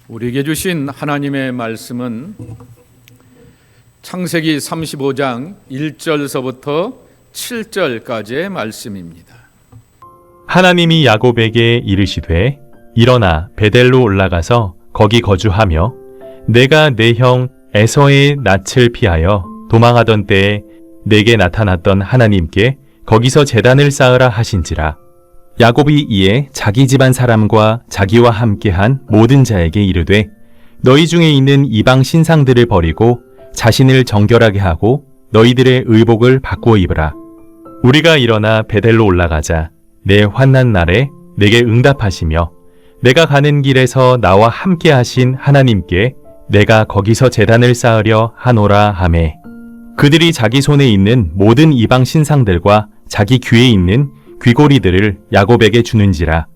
우리에게 주신 하나님의 말씀은 창세기 35장 1절서부터 7절까지의 말씀입니다. 하나님이 야곱에게 이르시되 일어나 베델로 올라가서 거기 거주하며 내가 내 형 에서의 낯을 피하여 도망하던 때에 내게 나타났던 하나님께 거기서 제단을 쌓으라 하신지라. 야곱이 이에 자기 집안 사람과 자기와 함께한 모든 자에게 이르되 너희 중에 있는 이방 신상들을 버리고 자신을 정결하게 하고 너희들의 의복을 바꾸어 입으라. 우리가 일어나 베델로 올라가자. 내 환난 날에 내게 응답하시며 내가 가는 길에서 나와 함께 하신 하나님께 내가 거기서 제단을 쌓으려 하노라 하매 그들이 자기 손에 있는 모든 이방 신상들과 자기 귀에 있는 귀고리들을 야곱에게 주는지라.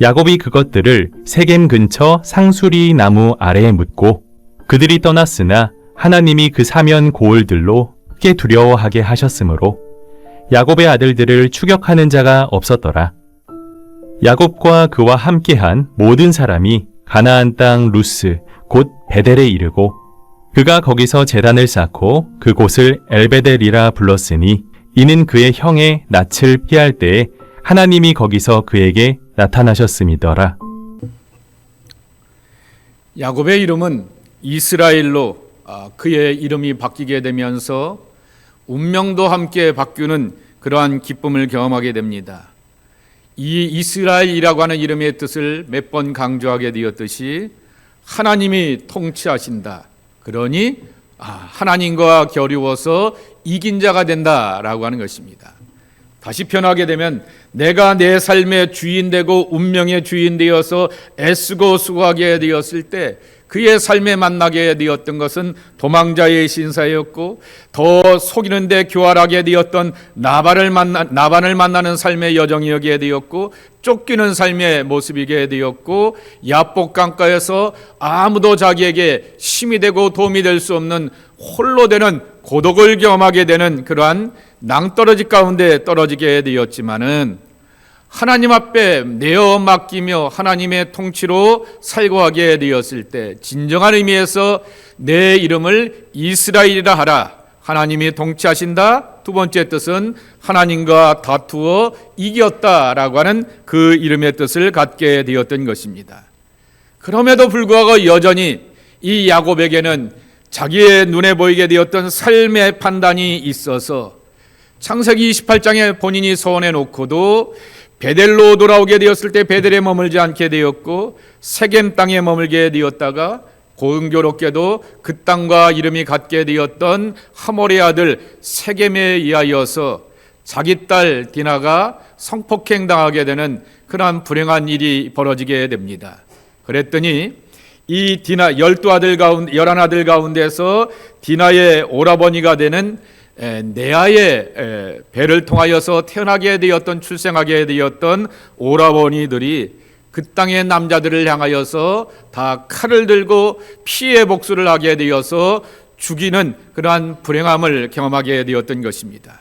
야곱이 그것들을 세겜 근처 상수리 나무 아래에 묻고 그들이 떠났으나 하나님이 그 사면 고을들로 크게 두려워하게 하셨으므로 야곱의 아들들을 추격하는 자가 없었더라. 야곱과 그와 함께한 모든 사람이 가나안 땅 루스 곧 베델에 이르고 그가 거기서 제단을 쌓고 그곳을 엘베델이라 불렀으니 이는 그의 형의 낯을 피할 때에 하나님이 거기서 그에게 나타나셨음이더라. 야곱의 이름은 이스라엘로 그의 이름이 바뀌게 되면서 운명도 함께 바뀌는 그러한 기쁨을 경험하게 됩니다. 이 이스라엘이라고 하는 이름의 뜻을 몇 번 강조하게 되었듯이 하나님이 통치하신다. 그러니 하나님과 겨루어서 이긴 자가 된다라고 하는 것입니다. 다시 표현하게 되면 내가 내 삶의 주인 되고 운명의 주인 되어서 애쓰고 수고하게 되었을 때 그의 삶에 만나게 되었던 것은 도망자의 신사였고 더 속이는 데 교활하게 되었던 나반을 만나는 삶의 여정이게 되었고 쫓기는 삶의 모습이게 되었고 야복 강가에서 아무도 자기에게 힘이 되고 도움이 될 수 없는 홀로 되는 고독을 경험하게 되는 그러한 낭떠러지 가운데 떨어지게 되었지만은 하나님 앞에 내어 맡기며 하나님의 통치로 살고 하게 되었을 때 진정한 의미에서 내 이름을 이스라엘이라 하라. 하나님이 통치하신다. 두 번째 뜻은 하나님과 다투어 이겼다라고 하는 그 이름의 뜻을 갖게 되었던 것입니다. 그럼에도 불구하고 여전히 이 야곱에게는 자기의 눈에 보이게 되었던 삶의 판단이 있어서 창세기 28장에 본인이 서원해 놓고도 베델로 돌아오게 되었을 때 베델에 머물지 않게 되었고 세겜 땅에 머물게 되었다가 공교롭게도 그 땅과 이름이 같게 되었던 하몰의 아들 세겜에 의하여서 자기 딸 디나가 성폭행 당하게 되는 그러한 불행한 일이 벌어지게 됩니다. 그랬더니 이 디나 11아들 가운데서 디나의 오라버니가 되는 네아의 배를 통하여서 태어나게 되었던 출생하게 되었던 오라버니들이 그 땅의 남자들을 향하여서 다 칼을 들고 피해 복수를 하게 되어서 죽이는 그러한 불행함을 경험하게 되었던 것입니다.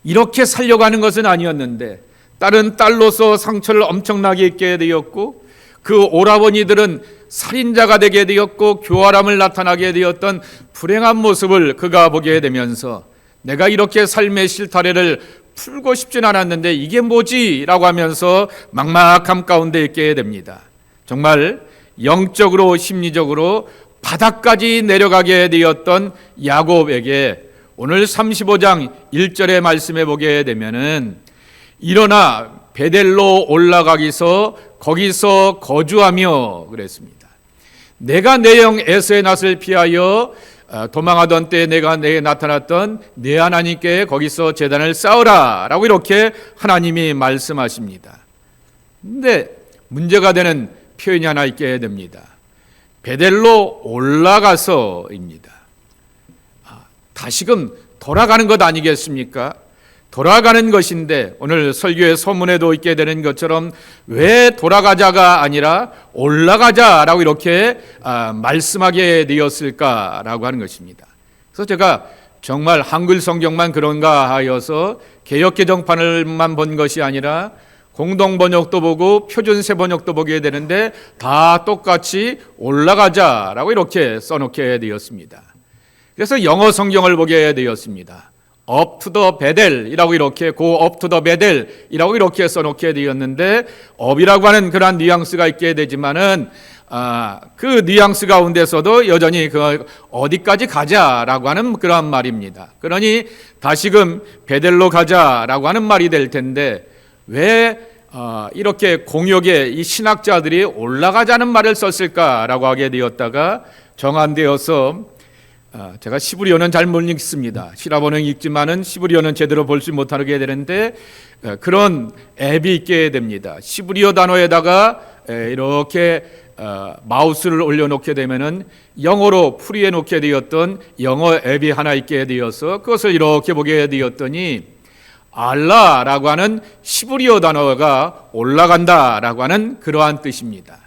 이렇게 살려가는 것은 아니었는데 딸은 딸로서 상처를 엄청나게 입게 되었고 그 오라버니들은 살인자가 되게 되었고 교활함을 나타나게 되었던 불행한 모습을 그가 보게 되면서 내가 이렇게 삶의 실타래를 풀고 싶진 않았는데 이게 뭐지? 라고 하면서 막막함 가운데 있게 됩니다. 정말 영적으로 심리적으로 바닥까지 내려가게 되었던 야곱에게 오늘 35장 1절의 말씀에 보게 되면은 일어나 베델로 올라가기서 거기서 거주하며 그랬습니다. 내가 내 형 에서의 낯을 피하여 도망하던 때 내가 내게 나타났던 내 하나님께 거기서 제단을 쌓으라 라고 이렇게 하나님이 말씀하십니다. 근데 문제가 되는 표현이 하나 있게 됩니다. 베델로 올라가서입니다. 다시금 돌아가는 것 아니겠습니까? 돌아가는 것인데 오늘 설교의 서문에도 있게 되는 것처럼 왜 돌아가자가 아니라 올라가자라고 이렇게 말씀하게 되었을까라고 하는 것입니다. 그래서 제가 정말 한글 성경만 그런가 하여서 개역개정판을만 본 것이 아니라 공동 번역도 보고 표준세 번역도 보게 되는데 다 똑같이 올라가자라고 이렇게 써놓게 되었습니다. 그래서 영어 성경을 보게 되었습니다. up to the 베델이라고 이렇게 go up to the 베델이라고 이렇게 써놓게 되었는데 up이라고 하는 그러한 뉘앙스가 있게 되지만은 그 뉘앙스 가운데서도 여전히 그 어디까지 가자라고 하는 그러한 말입니다. 그러니 다시금 베델로 가자라고 하는 말이 될 텐데 왜 이렇게 공역에 이 신학자들이 올라가자는 말을 썼을까라고 하게 되었다가 정한되어서 제가 시브리어는 잘 못 읽습니다. 시라버는 읽지만은 시브리어는 제대로 볼지 못하게 되는데 그런 앱이 있게 됩니다. 시브리어 단어에다가 이렇게 마우스를 올려놓게 되면은 영어로 풀이해 놓게 되었던 영어 앱이 하나 있게 되어서 그것을 이렇게 보게 되었더니 알라라고 하는 시브리어 단어가 올라간다라고 하는 그러한 뜻입니다.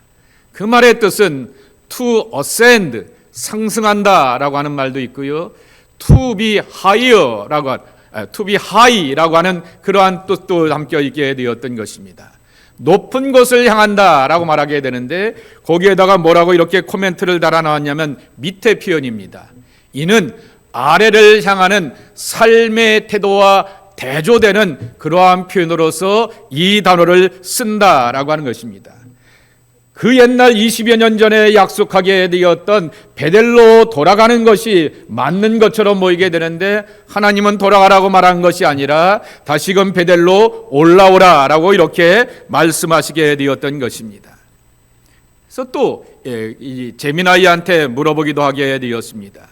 그 말의 뜻은 to ascend, 상승한다라고 하는 말도 있고요. to be higher라고 to be high라고 하는 그러한 뜻도 담겨 있게 되었던 것입니다. 높은 곳을 향한다라고 말하게 되는데 거기에다가 뭐라고 이렇게 코멘트를 달아 나왔냐면 밑에 표현입니다. 이는 아래를 향하는 삶의 태도와 대조되는 그러한 표현으로서 이 단어를 쓴다라고 하는 것입니다. 그 옛날 20여 년 전에 약속하게 되었던 베델로 돌아가는 것이 맞는 것처럼 보이게 되는데 하나님은 돌아가라고 말한 것이 아니라 다시금 베델로 올라오라라고 이렇게 말씀하시게 되었던 것입니다. 그래서 또 이 제미나이한테 물어보기도 하게 되었습니다.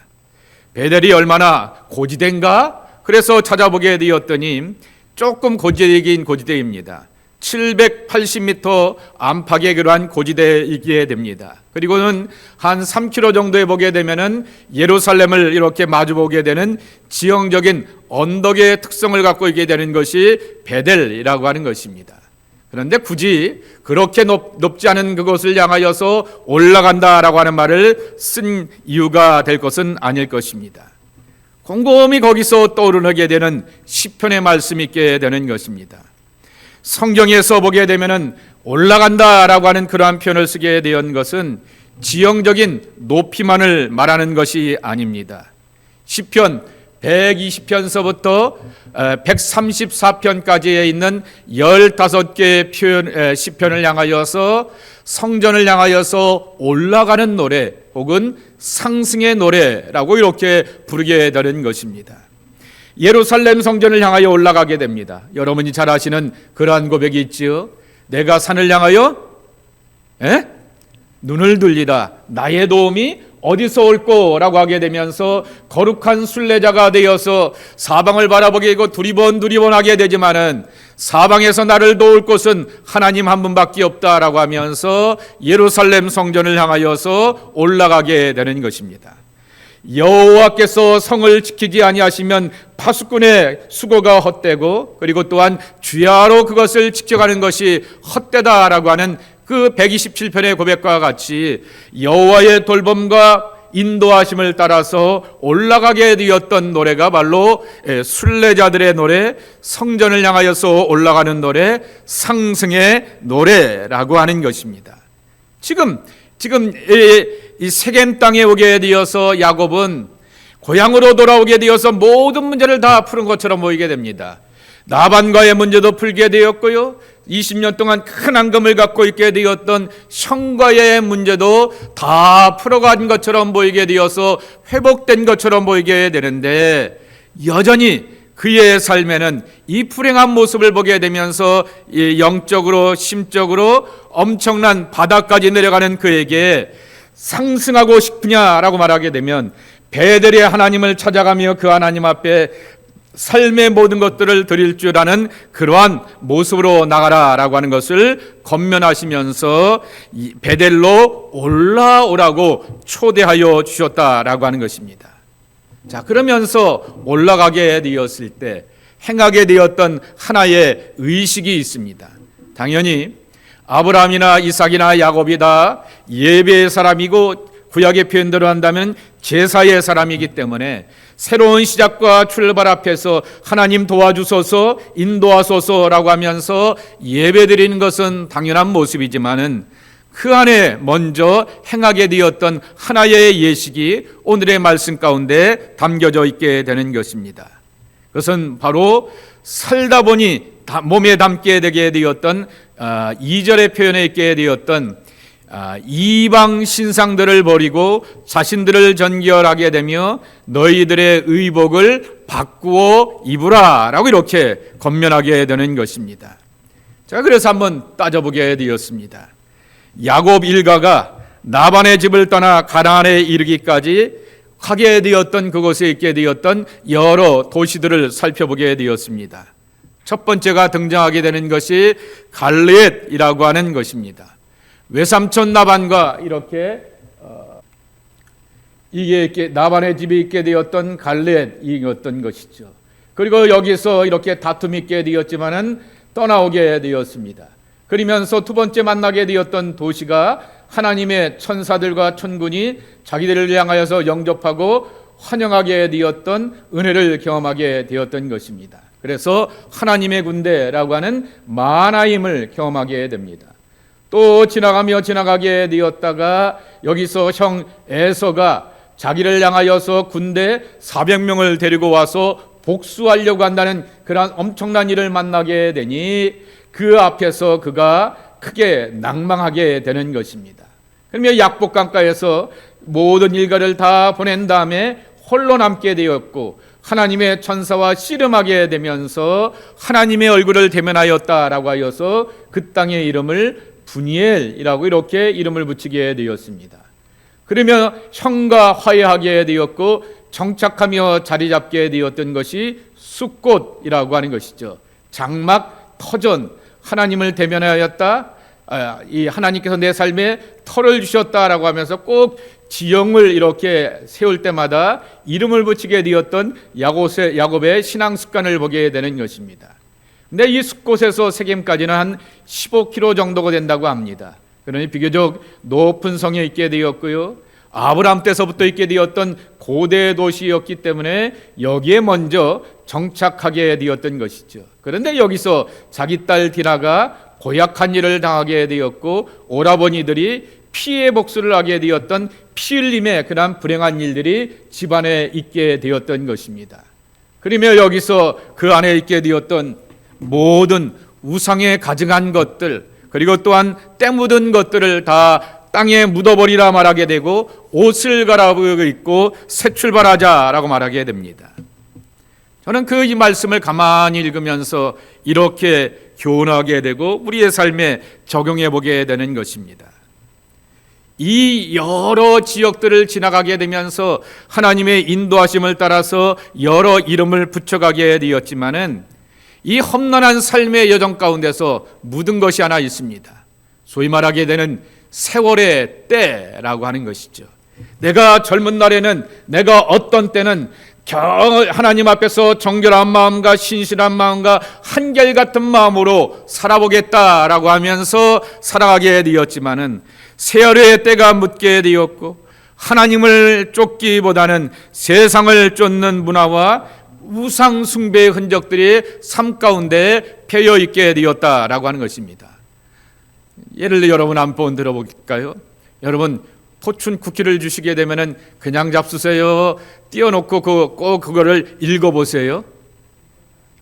베델이 얼마나 고지대인가? 그래서 찾아보게 되었더니 조금 고지대이긴 고지대입니다. 780m 안팎의 그러한 고지대이게 됩니다. 그리고는 한 3km 정도에 보게 되면은 예루살렘을 이렇게 마주보게 되는 지형적인 언덕의 특성을 갖고 있게 되는 것이 베델이라고 하는 것입니다. 그런데 굳이 그렇게 높지 않은 그것을 향하여서 올라간다라고 하는 말을 쓴 이유가 될 것은 아닐 것입니다. 곰곰이 거기서 떠오르게 되는 시편의 말씀이 있게 되는 것입니다. 성경에서 보게 되면은 올라간다라고 하는 그러한 표현을 쓰게 된 것은 지형적인 높이만을 말하는 것이 아닙니다. 시편 120편서부터 134편까지에 있는 15개의 표현, 시편을 향하여서 성전을 향하여서 올라가는 노래 혹은 상승의 노래라고 이렇게 부르게 되는 것입니다. 예루살렘 성전을 향하여 올라가게 됩니다. 여러분이 잘 아시는 그러한 고백이 있지요. 내가 산을 향하여 눈을 들리라. 나의 도움이 어디서 올꼬라고 하게 되면서 거룩한 순례자가 되어서 사방을 바라보게 되고 두리번두리번하게 되지만은 사방에서 나를 도울 곳은 하나님 한 분밖에 없다라고 하면서 예루살렘 성전을 향하여서 올라가게 되는 것입니다. 여호와께서 성을 지키지 아니하시면 파수꾼의 수고가 헛되고 그리고 또한 주야로 그것을 지켜가는 것이 헛되다라고 하는 그 127편의 고백과 같이 여호와의 돌봄과 인도하심을 따라서 올라가게 되었던 노래가 바로 순례자들의 노래, 성전을 향하여서 올라가는 노래, 상승의 노래라고 하는 것입니다. 지금 이 세겜 땅에 오게 되어서 야곱은 고향으로 돌아오게 되어서 모든 문제를 다 푸는 것처럼 보이게 됩니다. 나반과의 문제도 풀게 되었고요. 20년 동안 큰 앙금을 갖고 있게 되었던 형과의 문제도 다 풀어간 것처럼 보이게 되어서 회복된 것처럼 보이게 되는데 여전히 그의 삶에는 이 불행한 모습을 보게 되면서 영적으로 심적으로 엄청난 바닥까지 내려가는 그에게 상승하고 싶으냐라고 말하게 되면 베델의 하나님을 찾아가며 그 하나님 앞에 삶의 모든 것들을 드릴 줄 아는 그러한 모습으로 나가라라고 하는 것을 권면하시면서 베델로 올라오라고 초대하여 주셨다라고 하는 것입니다. 자, 그러면서 올라가게 되었을 때 행하게 되었던 하나의 의식이 있습니다. 당연히 아브라함이나 이삭이나 야곱이 다 예배의 사람이고 구약의 표현대로 한다면 제사의 사람이기 때문에 새로운 시작과 출발 앞에서 하나님 도와주소서, 인도하소서라고 하면서 예배드리는 것은 당연한 모습이지만은 그 안에 먼저 행하게 되었던 하나의 예식이 오늘의 말씀 가운데 담겨져 있게 되는 것입니다. 그것은 바로 살다 보니 몸에 담게 되게 되었던 2절의 표현에 있게 되었던 이방 신상들을 버리고 자신들을 전결하게 되며 너희들의 의복을 바꾸어 입으라 라고 이렇게 권면하게 되는 것입니다. 자, 그래서 한번 따져보게 되었습니다. 야곱 일가가 라반의 집을 떠나 가나안에 이르기까지 하게 되었던 그곳에 있게 되었던 여러 도시들을 살펴보게 되었습니다. 첫 번째가 등장하게 되는 것이 갈레앗이라고 하는 것입니다. 외삼촌 라반과 이렇게 이게 있게 라반의 집이 있게 되었던 갈레앗이었던 것이죠. 그리고 여기서 이렇게 다툼이 있게 되었지만은 떠나오게 되었습니다. 그러면서 두 번째 만나게 되었던 도시가 하나님의 천사들과 천군이 자기들을 향하여서 영접하고 환영하게 되었던 은혜를 경험하게 되었던 것입니다. 그래서 하나님의 군대라고 하는 마나임을 경험하게 됩니다. 또 지나가게 되었다가 여기서 형 에서가 자기를 향하여서 군대 400명을 데리고 와서 복수하려고 한다는 그러한 엄청난 일을 만나게 되니 그 앞에서 그가 크게 낭망하게 되는 것입니다. 그러면 약복강가에서 모든 일가를 다 보낸 다음에 홀로 남게 되었고 하나님의 천사와 씨름하게 되면서 하나님의 얼굴을 대면하였다라고 하여서 그 땅의 이름을 분이엘이라고 이렇게 이름을 붙이게 되었습니다. 그러면 형과 화해하게 되었고 정착하며 자리 잡게 되었던 것이 숫꽃이라고 하는 것이죠. 장막, 터전, 하나님을 대면하였다. 이 하나님께서 내 삶에 터를 주셨다라고 하면서 꼭 지형을 이렇게 세울 때마다 이름을 붙이게 되었던 야곱의 신앙 습관을 보게 되는 것입니다. 근데 이 숫곳에서 세겜까지는 한 15km 정도가 된다고 합니다. 그러니 비교적 높은 성에 있게 되었고요. 아브라함 때서부터 있게 되었던 고대 도시였기 때문에 여기에 먼저 정착하게 되었던 것이죠. 그런데 여기서 자기 딸 디나가 고약한 일을 당하게 되었고 오라버니들이 피해 복수를 하게 되었던 피 흘림의 그런 불행한 일들이 집안에 있게 되었던 것입니다. 그러며 여기서 그 안에 있게 되었던 모든 우상에 가증한 것들 그리고 또한 때 묻은 것들을 다 땅에 묻어버리라 말하게 되고 옷을 갈아입고 새 출발하자라고 말하게 됩니다. 저는 그 이 말씀을 가만히 읽으면서 이렇게 교훈하게 되고 우리의 삶에 적용해 보게 되는 것입니다. 이 여러 지역들을 지나가게 되면서 하나님의 인도하심을 따라서 여러 이름을 붙여가게 되었지만은 이 험난한 삶의 여정 가운데서 묻은 것이 하나 있습니다. 소위 말하게 되는 세월의 때라고 하는 것이죠. 내가 젊은 날에는 내가 어떤 때는 하나님 앞에서 정결한 마음과 신실한 마음과 한결같은 마음으로 살아보겠다라고 하면서 살아가게 되었지만은 세월의 때가 묻게 되었고 하나님을 쫓기보다는 세상을 쫓는 문화와 우상 숭배의 흔적들이 삶 가운데 패여 있게 되었다라고 하는 것입니다. 예를 들어 여러분 한번 들어볼까요? 여러분 포춘 쿠키를 주시게 되면은 그냥 잡수세요? 띄워놓고 꼭 그거를 읽어보세요?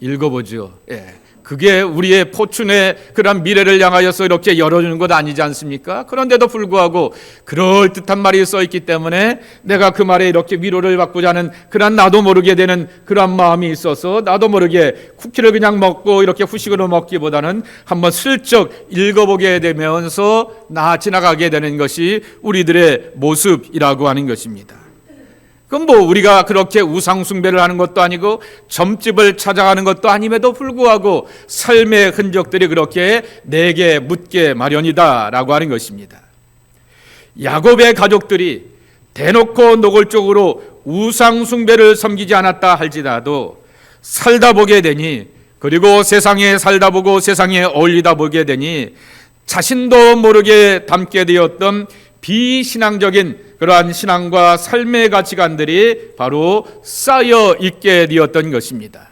읽어보죠. 예. 그게 우리의 포춘의 그런 미래를 향하여서 이렇게 열어주는 것 아니지 않습니까? 그런데도 불구하고 그럴듯한 말이 써있기 때문에 내가 그 말에 이렇게 위로를 받고자 하는 그런 나도 모르게 되는 그런 마음이 있어서 나도 모르게 쿠키를 그냥 먹고 이렇게 후식으로 먹기보다는 한번 슬쩍 읽어보게 되면서 지나가게 되는 것이 우리들의 모습이라고 하는 것입니다. 그럼 우리가 그렇게 우상숭배를 하는 것도 아니고 점집을 찾아가는 것도 아님에도 불구하고 삶의 흔적들이 그렇게 내게 묻게 마련이다 라고 하는 것입니다. 야곱의 가족들이 대놓고 노골적으로 우상숭배를 섬기지 않았다 할지라도 살다 보게 되니 그리고 세상에 살다 보고 세상에 어울리다 보게 되니 자신도 모르게 담게 되었던 비신앙적인 그러한 신앙과 삶의 가치관들이 바로 쌓여 있게 되었던 것입니다.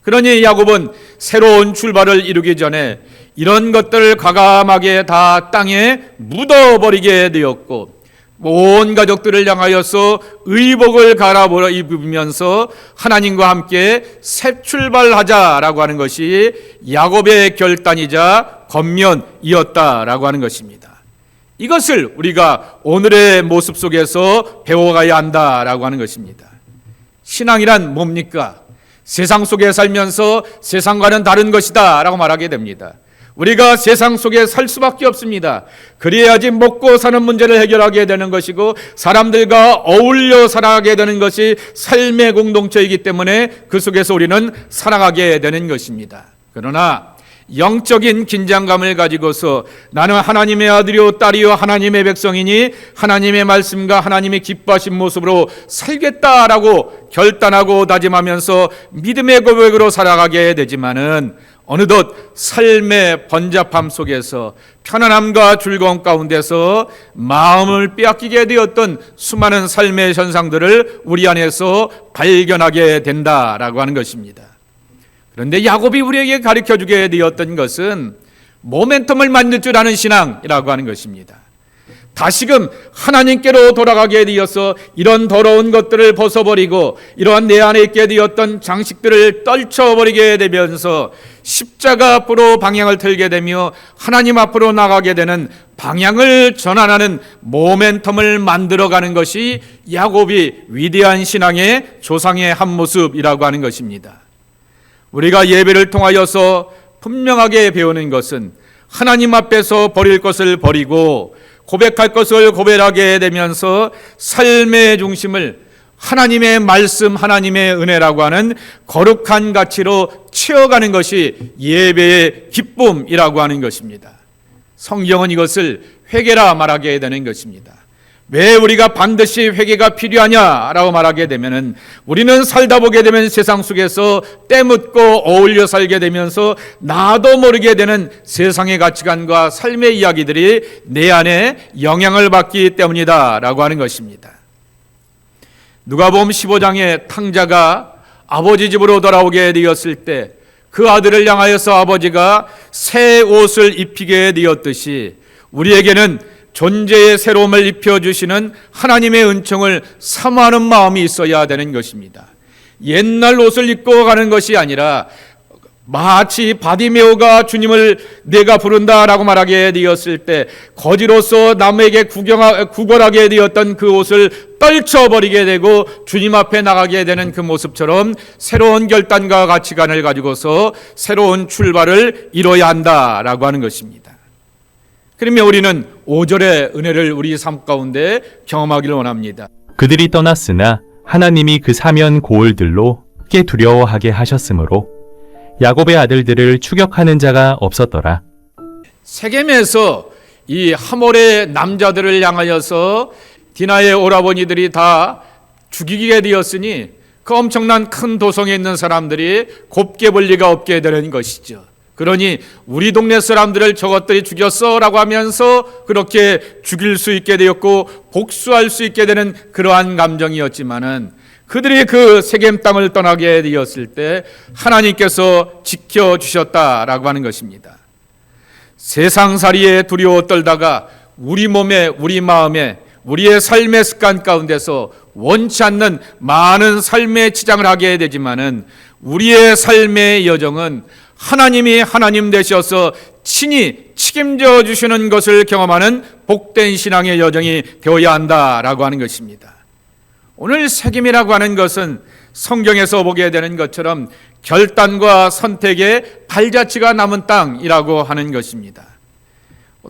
그러니 야곱은 새로운 출발을 이루기 전에 이런 것들을 과감하게 다 땅에 묻어버리게 되었고, 온 가족들을 향하여서 의복을 갈아입어 입으면서 하나님과 함께 새 출발하자라고 하는 것이 야곱의 결단이자 권면이었다라고 하는 것입니다. 이것을 우리가 오늘의 모습 속에서 배워가야 한다라고 하는 것입니다. 신앙이란 뭡니까? 세상 속에 살면서 세상과는 다른 것이다 라고 말하게 됩니다. 우리가 세상 속에 살 수밖에 없습니다. 그래야지 먹고 사는 문제를 해결하게 되는 것이고 사람들과 어울려 살아가게 되는 것이 삶의 공동체이기 때문에 그 속에서 우리는 살아가게 되는 것입니다. 그러나 영적인 긴장감을 가지고서 나는 하나님의 아들이요 딸이요 하나님의 백성이니 하나님의 말씀과 하나님의 기뻐하신 모습으로 살겠다라고 결단하고 다짐하면서 믿음의 고백으로 살아가게 되지만은 어느덧 삶의 번잡함 속에서 편안함과 즐거움 가운데서 마음을 빼앗기게 되었던 수많은 삶의 현상들을 우리 안에서 발견하게 된다라고 하는 것입니다. 그런데 야곱이 우리에게 가르쳐주게 되었던 것은 모멘텀을 만들 줄 아는 신앙이라고 하는 것입니다. 다시금 하나님께로 돌아가게 되어서 이런 더러운 것들을 벗어버리고 이러한 내 안에 있게 되었던 장식들을 떨쳐버리게 되면서 십자가 앞으로 방향을 틀게 되며 하나님 앞으로 나가게 되는 방향을 전환하는 모멘텀을 만들어가는 것이 야곱이 위대한 신앙의 조상의 한 모습이라고 하는 것입니다. 우리가 예배를 통하여서 분명하게 배우는 것은 하나님 앞에서 버릴 것을 버리고 고백할 것을 고백하게 되면서 삶의 중심을 하나님의 말씀, 하나님의 은혜라고 하는 거룩한 가치로 채워가는 것이 예배의 기쁨이라고 하는 것입니다. 성경은 이것을 회개라 말하게 되는 것입니다. 왜 우리가 반드시 회개가 필요하냐라고 말하게 되면은 우리는 살다 보게 되면 세상 속에서 때묻고 어울려 살게 되면서 나도 모르게 되는 세상의 가치관과 삶의 이야기들이 내 안에 영향을 받기 때문이다라고 하는 것입니다. 누가복음 15장에 탕자가 아버지 집으로 돌아오게 되었을 때 그 아들을 향하여서 아버지가 새 옷을 입히게 되었듯이 우리에게는 존재의 새로움을 입혀주시는 하나님의 은총을 사모하는 마음이 있어야 되는 것입니다. 옛날 옷을 입고 가는 것이 아니라 마치 바디메오가 주님을 내가 부른다라고 말하게 되었을 때 거지로서 남에게 구걸하게 되었던 그 옷을 떨쳐버리게 되고 주님 앞에 나가게 되는 그 모습처럼 새로운 결단과 가치관을 가지고서 새로운 출발을 이뤄야 한다라고 하는 것입니다. 그러면 우리는 5절의 은혜를 우리 삶 가운데 경험하기를 원합니다. 그들이 떠났으나 하나님이 그 사면 고을들로 크게 두려워하게 하셨으므로 야곱의 아들들을 추격하는 자가 없었더라. 세겜에서 이 하몰의 남자들을 향하여서 디나의 오라버니들이 다 죽이게 되었으니 그 엄청난 큰 도성에 있는 사람들이 곱게 볼 리가 없게 되는 것이죠. 그러니 우리 동네 사람들을 저것들이 죽였어 라고 하면서 그렇게 죽일 수 있게 되었고 복수할 수 있게 되는 그러한 감정이었지만은 그들이 그 세겜 땅을 떠나게 되었을 때 하나님께서 지켜주셨다라고 하는 것입니다. 세상살이에 두려워 떨다가 우리 몸에 우리 마음에 우리의 삶의 습관 가운데서 원치 않는 많은 삶의 치장을 하게 되지만은 우리의 삶의 여정은 하나님이 하나님 되셔서 친히 책임져 주시는 것을 경험하는 복된 신앙의 여정이 되어야 한다라고 하는 것입니다. 오늘 세겜이라고 하는 것은 성경에서 보게 되는 것처럼 결단과 선택의 발자취가 남은 땅이라고 하는 것입니다.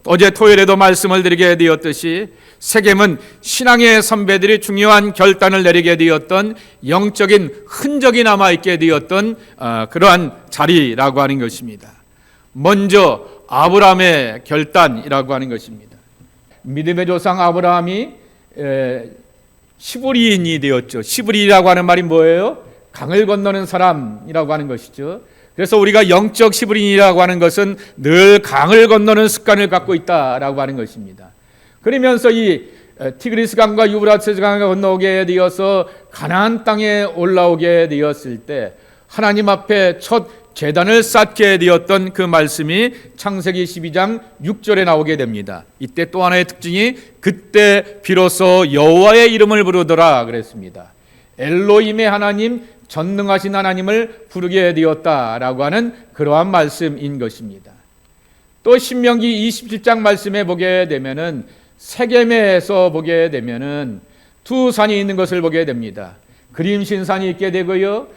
어제 토요일에도 말씀을 드리게 되었듯이 세겜은 신앙의 선배들이 중요한 결단을 내리게 되었던 영적인 흔적이 남아있게 되었던 그러한 자리라고 하는 것입니다. 먼저 아브라함의 결단이라고 하는 것입니다. 믿음의 조상 아브라함이 시브리인이 되었죠. 시브리라고 하는 말이 뭐예요? 강을 건너는 사람이라고 하는 것이죠. 그래서 우리가 영적 시브리인이라고 하는 것은 늘 강을 건너는 습관을 갖고 있다라고 하는 것입니다. 그러면서 이 티그리스 강과 유브라tes 강을 건너오게 되어서 가나안 땅에 올라오게 되었을 때 하나님 앞에 첫 제단을 쌓게 되었던 그 말씀이 창세기 12장 6절에 나오게 됩니다. 이때 또 하나의 특징이 그때 비로소 여호와의 이름을 부르더라 그랬습니다. 엘로힘의 하나님, 전능하신 하나님을 부르게 되었다라고 하는 그러한 말씀인 것입니다. 또 신명기 27장 말씀에 보게 되면은 세겜에서 보게 되면은 두 산이 있는 것을 보게 됩니다. 그림신산이 있게 되고요,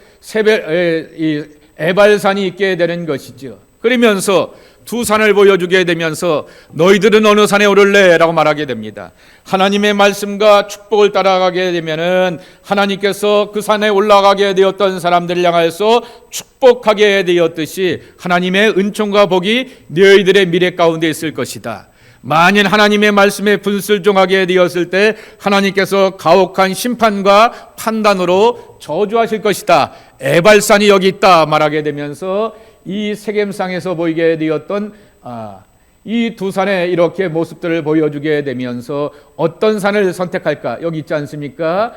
에발산이 있게 되는 것이죠. 그러면서 두 산을 보여주게 되면서 너희들은 어느 산에 오를래? 라고 말하게 됩니다. 하나님의 말씀과 축복을 따라가게 되면은 하나님께서 그 산에 올라가게 되었던 사람들을 향하여서 축복하게 되었듯이 하나님의 은총과 복이 너희들의 미래 가운데 있을 것이다. 만일 하나님의 말씀에 불순종하게 되었을 때 하나님께서 가혹한 심판과 판단으로 저주하실 것이다. 에발산이 여기 있다 말하게 되면서 이 세겜상에서 보이게 되었던 이 두 산의 이렇게 모습들을 보여주게 되면서 어떤 산을 선택할까? 여기 있지 않습니까?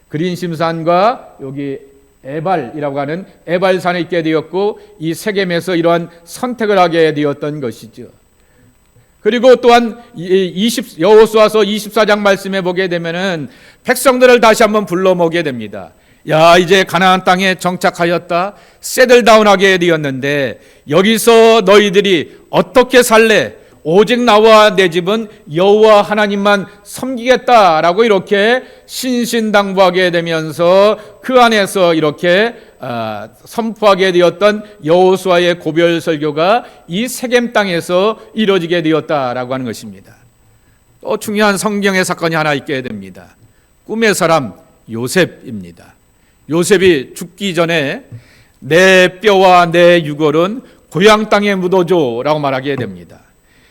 그린심산과 여기 에발이라고 하는 에발산에 있게 되었고 이 세겜에서 이러한 선택을 하게 되었던 것이죠. 그리고 또한 여호수아서 24장 말씀에 보게 되면은 백성들을 다시 한번 불러 모게 됩니다. 야, 이제 가나안 땅에 정착하였다. 세틀다운하게 되었는데 여기서 너희들이 어떻게 살래? 오직 나와 내 집은 여호와 하나님만 섬기겠다라고 이렇게 신신당부하게 되면서 그 안에서 이렇게 선포하게 되었던 여호수아의 고별 설교가 이 세겜 땅에서 이루어지게 되었다라고 하는 것입니다. 또 중요한 성경의 사건이 하나 있게 됩니다. 꿈의 사람 요셉입니다. 요셉이 죽기 전에 내 뼈와 내 유골은 고향 땅에 묻어줘라고 말하게 됩니다.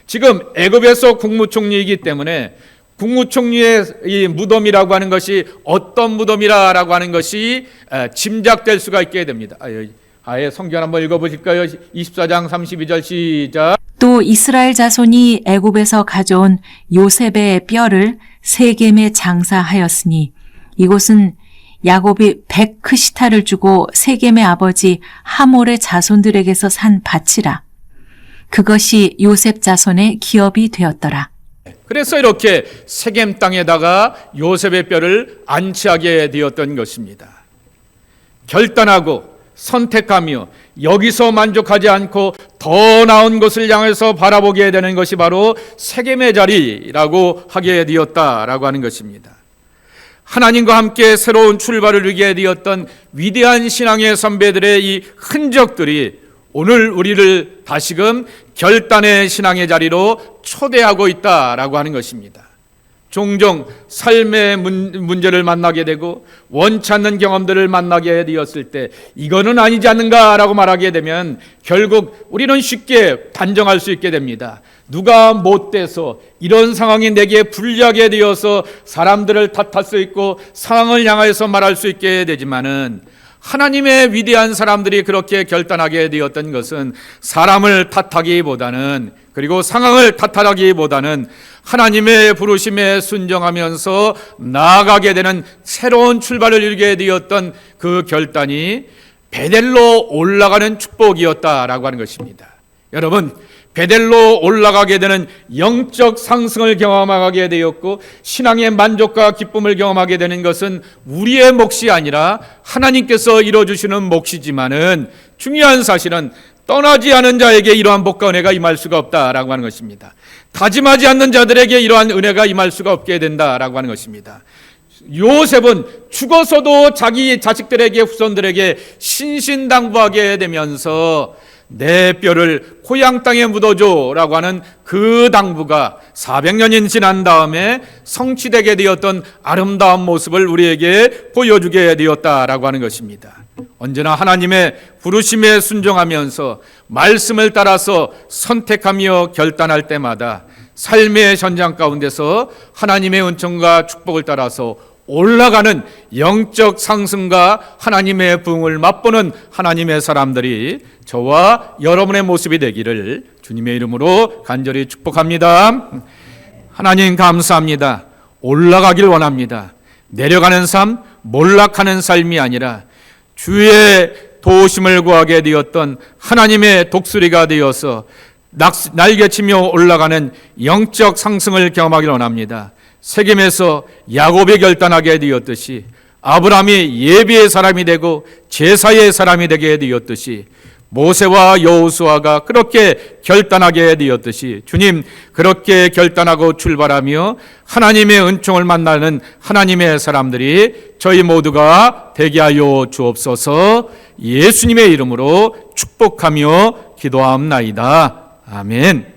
지금 애굽에서 국무총리이기 때문에 국무총리의 이 무덤이라고 하는 것이 어떤 무덤이라고 하는 것이 짐작될 수가 있게 됩니다. 아예 성경 한번 읽어보실까요? 24장 32절 시작. 또 이스라엘 자손이 애굽에서 가져온 요셉의 뼈를 세겜에 장사하였으니 이곳은 야곱이 100크시타를 주고 세겜의 아버지 하몰의 자손들에게서 산 밭이라. 그것이 요셉 자손의 기업이 되었더라. 그래서 이렇게 세겜 땅에다가 요셉의 뼈를 안치하게 되었던 것입니다. 결단하고 선택하며 여기서 만족하지 않고 더 나은 곳을 향해서 바라보게 되는 것이 바로 세겜의 자리라고 하게 되었다라고 하는 것입니다. 하나님과 함께 새로운 출발을 이루게 되었던 위대한 신앙의 선배들의 이 흔적들이 오늘 우리를 다시금 결단의 신앙의 자리로 초대하고 있다라고 하는 것입니다. 종종 삶의 문제를 만나게 되고 원치 않는 경험들을 만나게 되었을 때 이거는 아니지 않는가라고 말하게 되면 결국 우리는 쉽게 단정할 수 있게 됩니다. 누가 못돼서 이런 상황이 내게 불리하게 되어서 사람들을 탓할 수 있고 상황을 향해서 말할 수 있게 되지만은 하나님의 위대한 사람들이 그렇게 결단하게 되었던 것은 사람을 탓하기보다는 그리고 상황을 탓하기보다는 하나님의 부르심에 순종하면서 나아가게 되는 새로운 출발을 이루게 되었던 그 결단이 베델로 올라가는 축복이었다라고 하는 것입니다. 여러분, 베델로 올라가게 되는 영적 상승을 경험하게 되었고 신앙의 만족과 기쁨을 경험하게 되는 것은 우리의 몫이 아니라 하나님께서 이루어주시는 몫이지만은 중요한 사실은 떠나지 않은 자에게 이러한 복과 은혜가 임할 수가 없다라고 하는 것입니다. 다짐하지 않는 자들에게 이러한 은혜가 임할 수가 없게 된다라고 하는 것입니다. 요셉은 죽어서도 자기 자식들에게 후손들에게 신신당부하게 되면서 내 뼈를 고향 땅에 묻어줘라고 하는 그 당부가 400년이 지난 다음에 성취되게 되었던 아름다운 모습을 우리에게 보여주게 되었다라고 하는 것입니다. 언제나 하나님의 부르심에 순종하면서 말씀을 따라서 선택하며 결단할 때마다 삶의 현장 가운데서 하나님의 은총과 축복을 따라서 올라가는 영적 상승과 하나님의 부흥을 맛보는 하나님의 사람들이 저와 여러분의 모습이 되기를 주님의 이름으로 간절히 축복합니다. 하나님 감사합니다. 올라가길 원합니다. 내려가는 삶, 몰락하는 삶이 아니라 주의 도우심을 구하게 되었던 하나님의 독수리가 되어서 날개치며 올라가는 영적 상승을 경험하길 원합니다. 세겜에서 야곱이 결단하게 되었듯이 아브라함이 예비의 사람이 되고 제사의 사람이 되게 되었듯이 모세와 여호수아가 그렇게 결단하게 되었듯이 주님 그렇게 결단하고 출발하며 하나님의 은총을 만나는 하나님의 사람들이 저희 모두가 되게 하여 주옵소서. 예수님의 이름으로 축복하며 기도하옵나이다. 아멘.